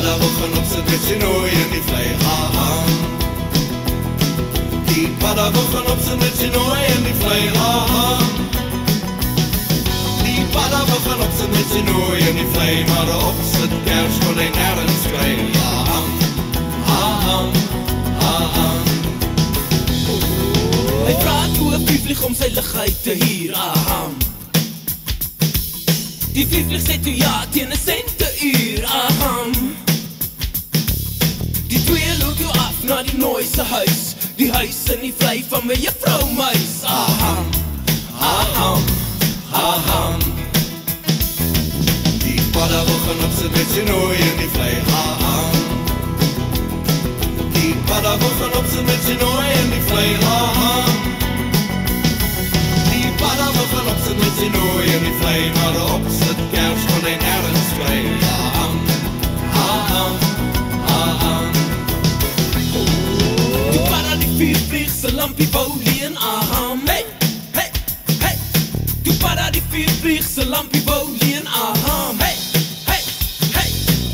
padda wil gaan op sit met sy nooi in die vlei, Die padda wil gaan op sit met sy nooi in die vlei, Die padda wil gaan op sit met sy nooi in die vlei, maar op sit kers kon hy nergens kry, Hy praat hoe 'n vlieg om sy lig uit te huur, Die vlieg sê toe ja teen 'n sent 'n uur, Die twee loop toe af na die nooi se huis, die huis in die vlei van my juffrou Muis, Die padda wil gaan op sit met sy nooi in die vlei, Die padda wil gaan op sit met sy nooi in die vlei, Die padda wil gaan op sit met sy nooi in die vlei, maar op sit kers kon hy nergens kry, Die padda die viervlieg se lampie wou leen, hey, hey, hey Die padda die viervlieg se lampie wou leen, hey, hey, hey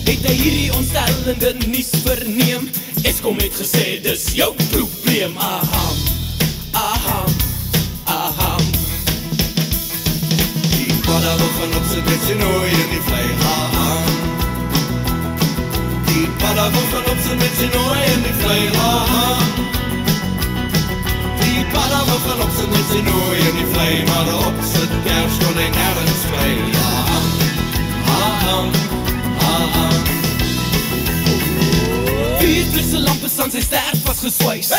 Het hy hierdie ontstellende nuus verneem, Eskom het gesê, dis jou probleem, Die padda wil gaan op sit met sy nooi in die vlei, Die padda wil gaan op sit met sy nooi in die vlei, Die padda wil gaan op sit met sy nooi in die vlei, maar op sit kers kon hy nergens kry, Viervlieg se lampe aan sy sterk vasgeswys,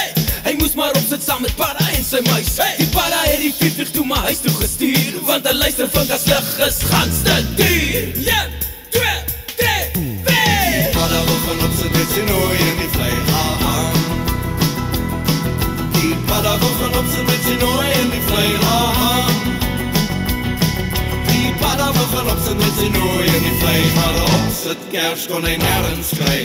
Hy moes maar op sit saam met padda en sy muis, Die padda het die viervlieg toe maar huis toe gestuur, want hy luister vind as lig is gans te duur, 1, 2, 3, 4 Die padda wil gaan op sit met sy nooi in die vlei, Die padda wil gaan op sit met sy nooi in die vlei, Die padda wil gaan op sit met sy nooi in die vlei, maar op sit kers kon hy nergens kry,